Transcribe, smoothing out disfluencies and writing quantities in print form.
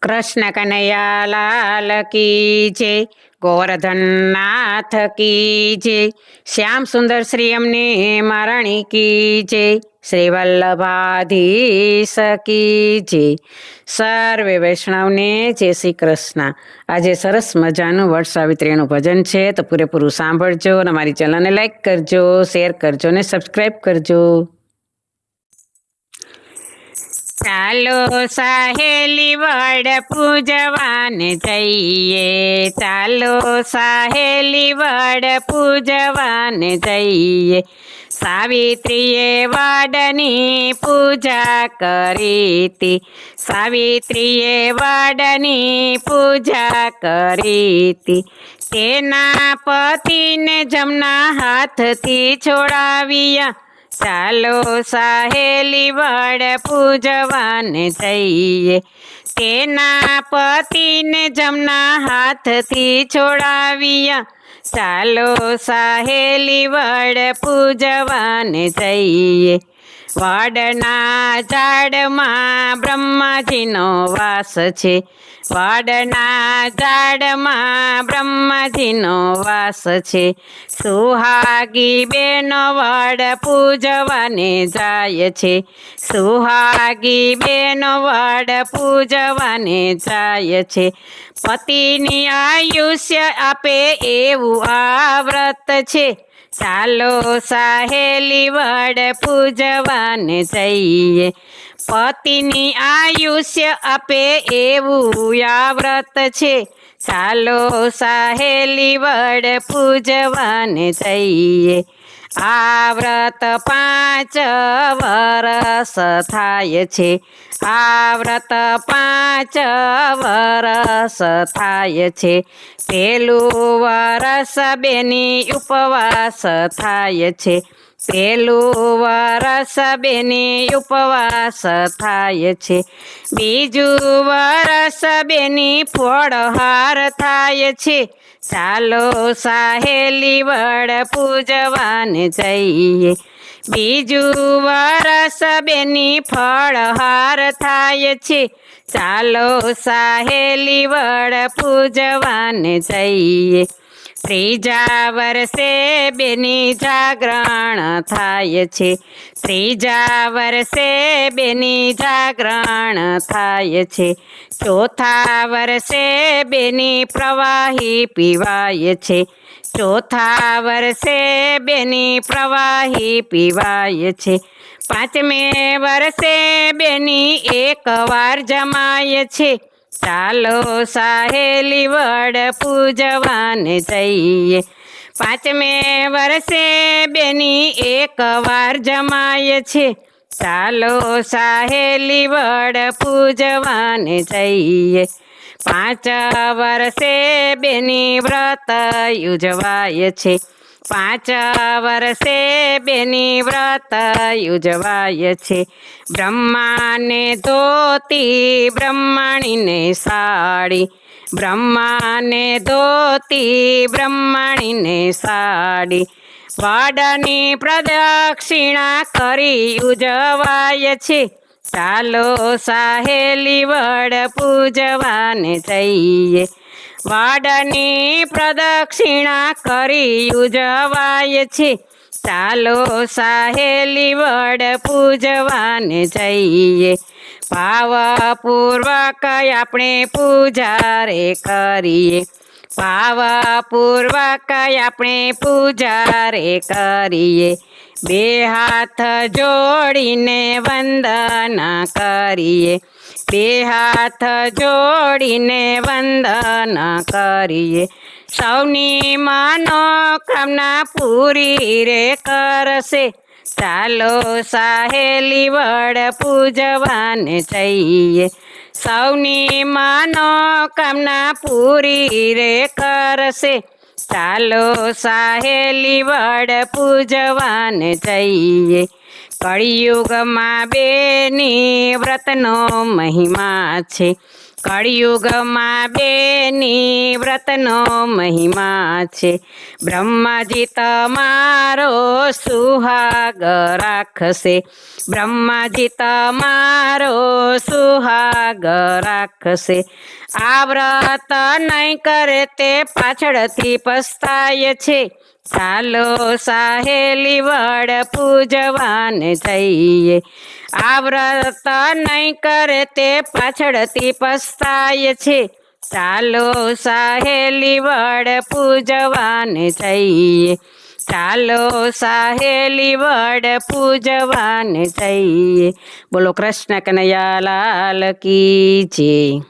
કૃષ્ણ કનૈયા લાલ કી જય, ગોવર્ધન નાથ કી જય, શ્યામ સુંદર શ્રી અમને મરણી કી જય, શ્રી વલ્લભાધીશ કી જય. સર્વે વૈષ્ણવને જય શ્રી કૃષ્ણ. આજે સરસ મજાનું વટ સાવિત્રીનું ભજન છે, તો પૂરેપૂરું સાંભળજો અને મારી ચેનલને લાઈક કરજો, શેર કરજો ને સબસ્ક્રાઈબ કરજો. ચાલો સાહેલી વડ પૂજવાને જઈએ, ચાલો સાહેલી વડ પૂજવાને જઈએ. સાવિત્રીએ વડની પૂજા કરી તી, સાવિત્રીએ વડની પૂજા કરી તી. તેના પતિને જમણા હાથથી છોડાવ્યા. ચાલો સાહેલી વડ પૂજવાને જઈએ, તેના પતિને જમણા હાથથી છોડાવ્યા. ચાલો સાહેલી વડ પૂજવાને જઈએ. વડના ઝાડમાં બ્રહ્માજીનો વાસ છે, વડના ઝાડમાં બ્રહ્માજીનો વાસ છે. સુહાગી બેનો વડ પૂજવાને જાય છે, સુહાગી બેનો વડ પૂજવાને જાય છે. પતિની આયુષ્ય આપે એવું આ વ્રત છે. ચાલો સાહેલી વડ પૂજવાને જઈએ, પતિની આયુષ્ય આપે એવું આ વ્રત છે. ચાલો સાહેલી વડ પૂજવાને જઈએ. આ વ્રત 5 વરસ થાય છે, આ વ્રત 5 વરસ થાય છે. પેલું વરસ બેની ઉપવાસ થાય છે, પેલું વરસ બેની ઉપવાસ થાય છે. બીજું વરસ બેની ફળહાર થાય છે. ચાલો સાહેલી વડ પૂજવાને જઈએ. બીજું વરસ બેની ફળહાર થાય છે. ચાલો સાહેલી વડ પૂજવાને જઈએ. ત્રીજા વર્ષે બેની જાગરણ થાય છે, ત્રીજા વર્ષે બેની જાગરણ થાય છે. ચોથા વર્ષે બેની પ્રવાહી પીવાય છે, ચોથા વર્ષે બેની પ્રવાહી પીવાય છે. 5મે વર્ષે બેની 1 વાર જમાય છે. ચાલો સાહેલી વડ પૂજવાને જઈએ. 5મે વર્ષે બેની 1 વાર જમાય છે. ચાલો સાહેલી વડ પૂજવાને જઈએ. 5 વર્ષે બેની વ્રત ઉજવાય છે, 5 વર્ષે બેની વ્રત ઉજવાય છે. બ્રહ્માને ધોતી, બ્રહ્મણીને સાડી, બ્રહ્માને ધોતી, બ્રહ્મણીને સાડી. વડની પ્રદક્ષિણા કરી ઉજવાય છે. ચાલો સાહેલી વડ પૂજવાને જઈએ. વડની પ્રદક્ષિણા કરી ઉજવાય છે. ચાલો સાહેલી વડ પૂજવાને જઈએ. ભાવપૂર્વક આપણે પૂજા રે કરીએ, ભાવપૂર્વક આપણે પૂજા રે કરીએ. 2 હાથ જોડીને વંદના કરીએ, 2 હાથ જોડીને વંદના કરીએ. સૌની મનોકામના પૂરી રે કરશે. ચાલો સાહેલી વડ પૂજવાને જઈએ. સૌની મનોકામના પૂરી રે કરશે. ચાલો સાહેલી વડ પૂજવાને જઈએ. કળિયુગમાં બેની વ્રતનો મહિમા છે, કળિયુગમાં બેની વ્રતનો મહિમા છે. બ્રહ્માજી તમારો સુહાગ રાખશે, બ્રહ્માજી તમારો સુહાગ રાખશે. આ વ્રત નહીં કરે તે પાછળથી પસ્તાય છે. ચાલો સાહેલી વડ પૂજવાને જઈએ. આ વ્રત નહીં કરે તે પાછળથી પસ્તાય છે. ચાલો સાહેલી વડ પૂજવાને જઈએ. ચાલો સાહેલી વડ પૂજવાને જઈએ. બોલો કૃષ્ણ કનૈયા લાલ કી જય.